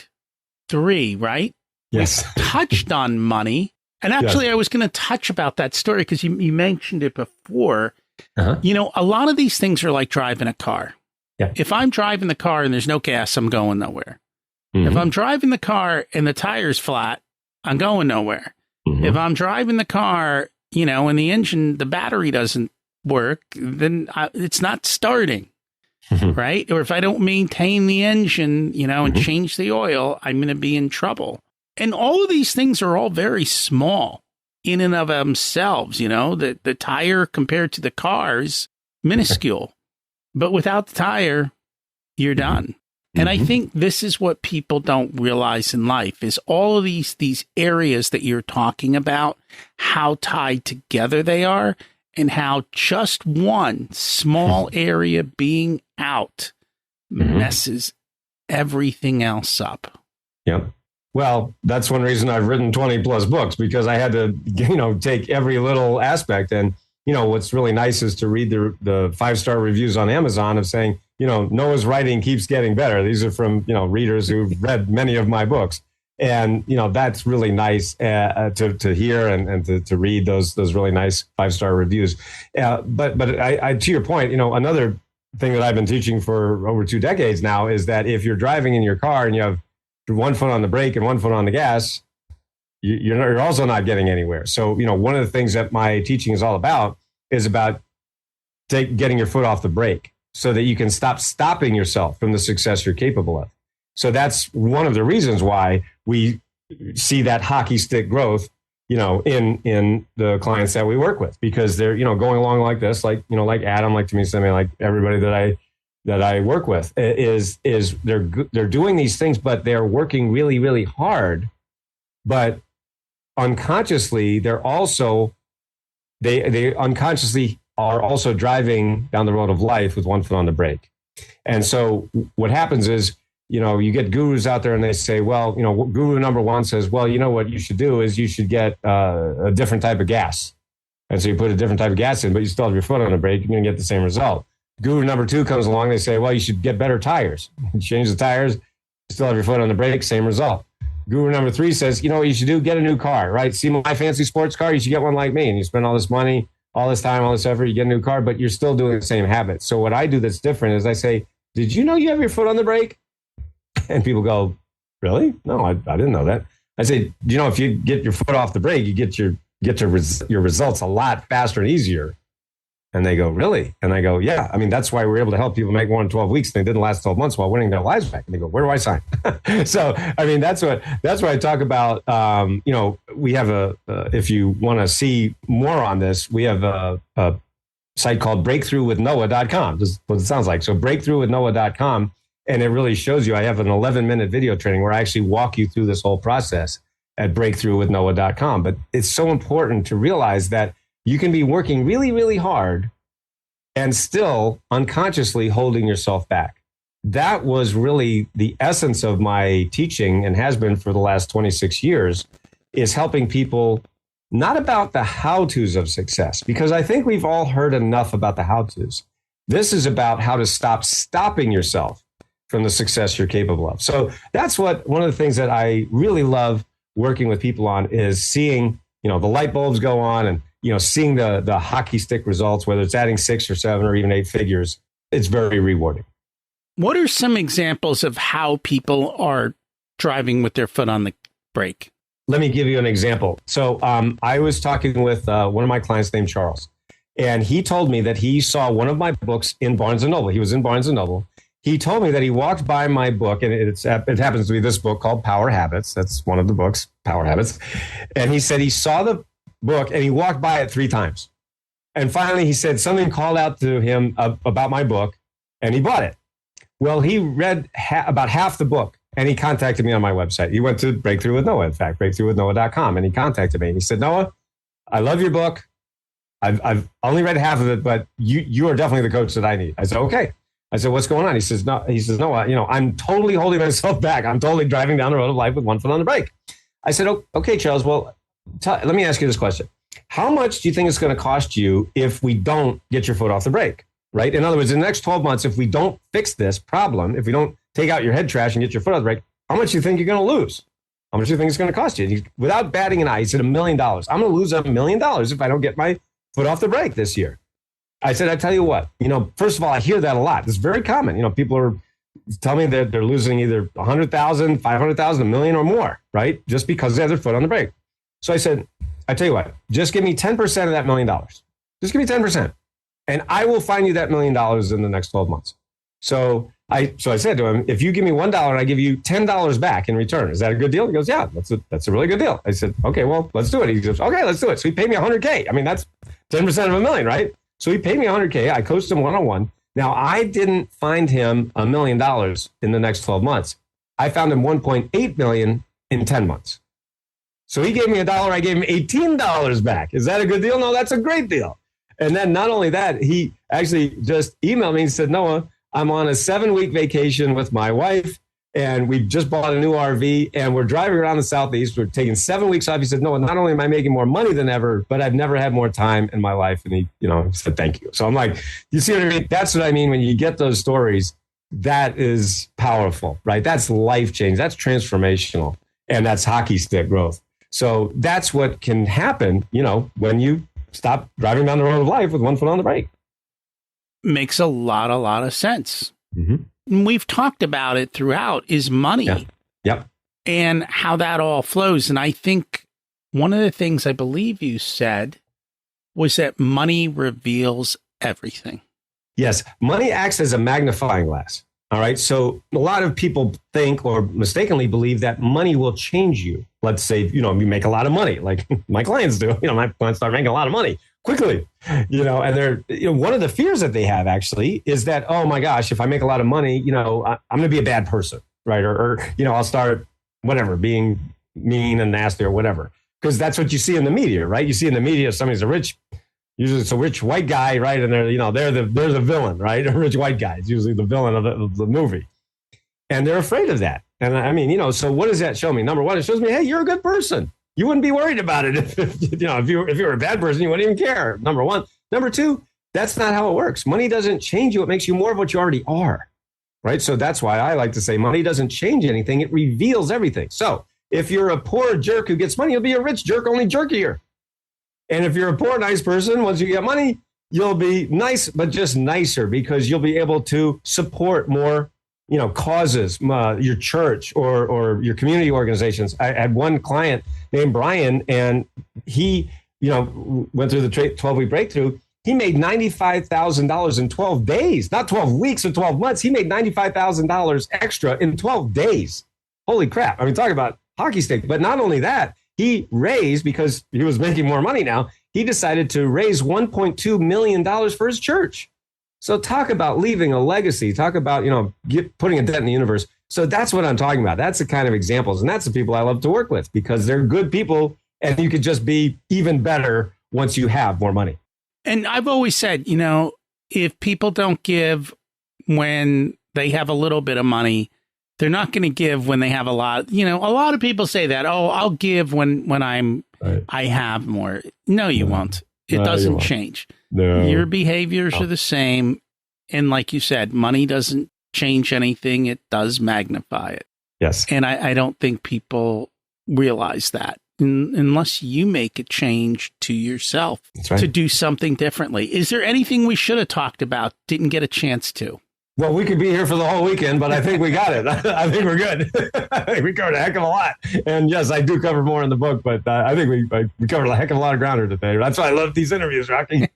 3, right? Yes. We've touched on money. And actually, I was going to touch about that story because you mentioned it before. Uh-huh. You know, a lot of these things are like driving a car. Yeah. If I'm driving the car and there's no gas, I'm going nowhere. Mm-hmm. If I'm driving the car and the tire's flat, I'm going nowhere. Mm-hmm. If I'm driving the car, you know, and the engine, the battery doesn't work, then it's not starting. Mm-hmm. Right? Or if I don't maintain the engine, you know, and change the oil, I'm going to be in trouble. And all of these things are all very small in and of themselves. You know, the tire compared to the car is minuscule, but without the tire, you're done. And I think this is what people don't realize in life is all of these areas that you're talking about, how tied together they are, and how just one small area being out messes everything else up. Yep. Well, that's one reason I've written 20 plus books, because I had to, you know, take every little aspect. And, you know, what's really nice is to read the 5-star reviews on Amazon of saying, you know, Noah's writing keeps getting better. These are from, you know, readers who've read many of my books. And, you know, that's really nice to hear and to read those really nice 5-star reviews. But I, to your point, you know, another thing that I've been teaching for over 2 decades now is that if you're driving in your car and you have one foot on the brake and one foot on the gas, you're also not getting anywhere. So, you know, one of the things that my teaching is all about is about getting your foot off the brake so that you can stop stopping yourself from the success you're capable of. So that's one of the reasons why we see that hockey stick growth, you know, in the clients that we work with, because they're, you know, going along like this, like, you know, like Adam, like to me, something like everybody that I work with is they're doing these things, but they're working really, really hard, but unconsciously they unconsciously are also driving down the road of life with one foot on the brake. And so what happens is, you know, you get gurus out there and they say, well, you know, guru number 1 says, well, you know what you should do is you should get a different type of gas. And so you put a different type of gas in, but you still have your foot on the brake, you're going to get the same result. Guru number 2 comes along, they say, well, you should get better tires. You change the tires, you still have your foot on the brake, same result. Guru number 3 says, you know what you should do? Get a new car, right? See my fancy sports car? You should get one like me. And you spend all this money, all this time, all this effort, you get a new car, but you're still doing the same habits. So what I do that's different is I say, did you know you have your foot on the brake? And people go, really? No, I didn't know that. I say, you know, if you get your foot off the brake, you get your results a lot faster and easier. And they go, really? And I go, yeah. I mean, that's why we're able to help people make more in 12 weeks. And they didn't last 12 months while winning their lives back. And they go, where do I sign? So, I mean, that's what I talk about. You know, we have if you want to see more on this, we have a site called breakthroughwithnoah.com. This is what it sounds like. So breakthroughwithnoah.com. And it really shows you, I have an 11-minute video training where I actually walk you through this whole process at breakthroughwithnoah.com. But it's so important to realize that you can be working really, really hard and still unconsciously holding yourself back. That was really the essence of my teaching, and has been for the last 26 years, is helping people, not about the how-tos of success, because I think we've all heard enough about the how-tos. This is about how to stop stopping yourself from the success you're capable of. So that's one of the things that I really love working with people on, is seeing, you know, the light bulbs go on, and, you know, seeing the hockey stick results, whether it's adding 6 or 7 or even 8 figures. It's very rewarding. What are some examples of how people are driving with their foot on the brake? Let me give you an example. So I was talking with one of my clients named Charles, and he told me that he saw one of my books in Barnes & Noble. He was in Barnes & Noble. He told me that he walked by my book, and it happens to be this book called Power Habits. That's one of the books, Power Habits. And he said he saw the book and he walked by it 3 times. And finally, he said something called out to him about my book, and he bought it. Well, he read about half the book, and he contacted me on my website. He went to Breakthrough with Noah, in fact, breakthroughwithnoah.com, and he contacted me. And he said, Noah, I love your book. I've only read half of it, but you are definitely the coach that I need. I said, okay. I said, what's going on? He says, no, you know, I'm totally holding myself back. I'm totally driving down the road of life with one foot on the brake. I said, okay, Charles, well, let me ask you this question. How much do you think it's going to cost you if we don't get your foot off the brake, right? In other words, in the next 12 months, if we don't fix this problem, if we don't take out your head trash and get your foot off the brake, how much do you think you're going to lose? How much do you think it's going to cost you? Without batting an eye, he said $1 million. I'm going to lose $1 million if I don't get my foot off the brake this year. I said, I tell you what, first of all, I hear that a lot. It's very common. People are telling me that they're losing either 100,000, 500,000, $1 million or more, right? Just because they have their foot on the brake. So I said, I tell you what, just give me 10% of that $1 million. Just give me 10%. And I will find you that $1 million in the next 12 months. So I said to him, if you give me $1 and I give you $10 back in return, is that a good deal? He goes, yeah, that's a really good deal. I said, okay, well, let's do it. He goes, okay, let's do it. So he paid me $100K. I mean, that's 10% of $1 million, right? So he paid me $100K. I coached him one-on-one. Now, I didn't find him $1 million in the next 12 months. I found him $1.8 million in 10 months. So he gave me $1. I gave him $18 back. Is that a good deal? No, that's a great deal. And then not only that, he actually just emailed me and said, Noah, I'm on a 7-week vacation with my wife, and we just bought a new RV, and we're driving around the Southeast. We're taking 7 weeks off. He said, Noah, not only am I making more money than ever, but I've never had more time in my life. And he, said, thank you. So I'm like, you see what I mean? That's what I mean when you get those stories. That is powerful, right? That's life change. That's transformational. And that's hockey stick growth. So that's what can happen, when you stop driving down the road of life with one foot on the brake. Makes a lot of sense. Mm-hmm. We've talked about it throughout is money. Yeah. Yep. And how that all flows. And I think one of the things I believe you said was that money reveals everything. Yes. Money acts as a magnifying glass. All right. So a lot of people think or mistakenly believe that money will change you. Let's say, you make a lot of money like my clients do. My clients start making a lot of money quickly, and they're, one of the fears that they have actually is that, oh my gosh, if I make a lot of money, I'm going to be a bad person. Right. Or I'll start being mean and nasty or whatever, because that's what you see in the media. Right. You see in the media, somebody's usually it's a rich white guy, right? And they're the villain, right? A rich white guy is usually the villain of the movie. And they're afraid of that. And I mean, so what does that show me? Number one, it shows me, hey, you're a good person. You wouldn't be worried about it if you were a bad person, you wouldn't even care. Number one. Number two, that's not how it works. Money doesn't change you. It makes you more of what you already are, right? So that's why I like to say money doesn't change anything. It reveals everything. So if you're a poor jerk who gets money, you'll be a rich jerk, only jerkier. And if you're a poor, nice person, once you get money, you'll be nice, but just nicer because you'll be able to support more, causes, your church or your community organizations. I had one client named Brian, and he, went through the 12-week breakthrough. He made $95,000 in 12 days, not 12 weeks or 12 months. He made $95,000 extra in 12 days. Holy crap. I mean, talk about hockey stick. But not only that, he raised, because he was making more money now, he decided to raise $1.2 million for his church. So talk about leaving a legacy. Talk about, putting a dent in the universe. So that's what I'm talking about. That's the kind of examples. And that's the people I love to work with because they're good people. And you could just be even better once you have more money. And I've always said, if people don't give when they have a little bit of money, they're not going to give when they have a lot. A lot of people say that, oh, I'll give when I have more. No, you won't. It doesn't change. No. Your behaviors are the same. And like you said, money doesn't change anything. It does magnify it. Yes. And I don't think people realize that unless you make a change to yourself to do something differently. Is there anything we should have talked about, didn't get a chance to? Well, we could be here for the whole weekend, but I think we got it. I think we're good. I think we covered a heck of a lot. And yes, I do cover more in the book, but I think we covered a heck of a lot of ground here today. That's why I love these interviews, Rocky.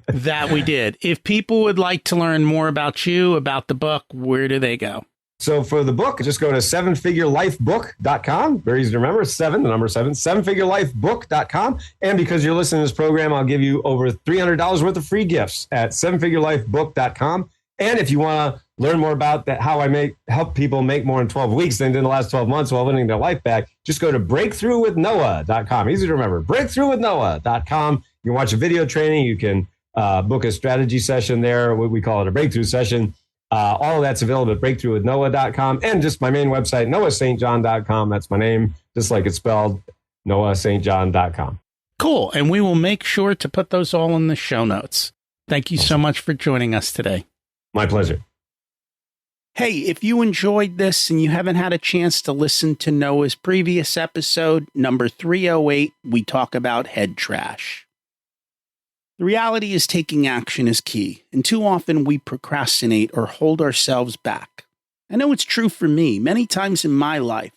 That we did. If people would like to learn more about you, about the book, where do they go? So for the book, just go to sevenfigurelifebook.com. Very easy to remember. 7figurelifebook.com. And because you're listening to this program, I'll give you over $300 worth of free gifts at sevenfigurelifebook.com. And if you want to learn more about that, how I help people make more in 12 weeks than in the last 12 months while winning their life back, just go to breakthroughwithnoah.com. Easy to remember, breakthroughwithnoah.com. You can watch a video training. You can book a strategy session there. We call it a breakthrough session. All of that's available at breakthroughwithnoah.com. And just my main website, noahstjohn.com. That's my name, just like it's spelled. noahstjohn.com. Cool. And we will make sure to put those all in the show notes. Thank you so much for joining us today. My pleasure. Hey, if you enjoyed this and you haven't had a chance to listen to Noah's previous episode, number 308, we talk about head trash. The reality is taking action is key, and too often we procrastinate or hold ourselves back. I know it's true for me many times in my life.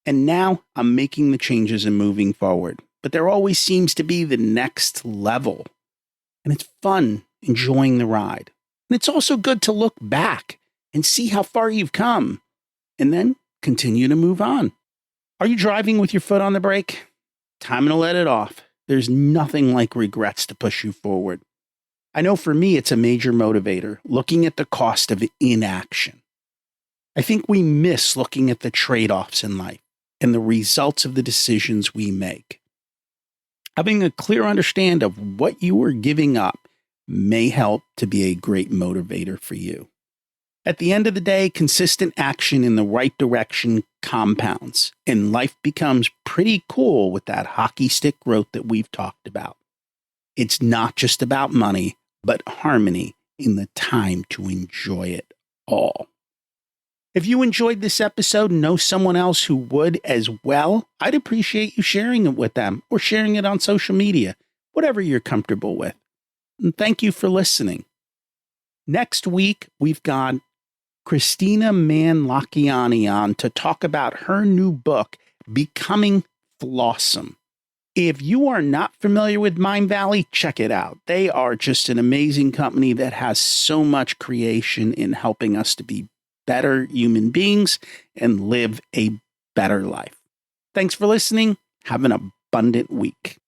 And now I'm making the changes and moving forward. But there always seems to be the next level. And it's fun enjoying the ride. And it's also good to look back and see how far you've come, and then continue to move on. Are you driving with your foot on the brake? Time to let it off. There's nothing like regrets to push you forward. I know for me, it's a major motivator, looking at the cost of inaction. I think we miss looking at the trade-offs in life and the results of the decisions we make. Having a clear understanding of what you are giving up may help to be a great motivator for you. At the end of the day, consistent action in the right direction compounds, and life becomes pretty cool with that hockey stick growth that we've talked about. It's not just about money, but harmony in the time to enjoy it all. If you enjoyed this episode and know someone else who would as well, I'd appreciate you sharing it with them or sharing it on social media, whatever you're comfortable with. And thank you for listening. Next week, we've got Christina Manlakiani on to talk about her new book, Becoming Flawsome. If you are not familiar with Mind Valley, check it out. They are just an amazing company that has so much creation in helping us to be better human beings and live a better life. Thanks for listening. Have an abundant week.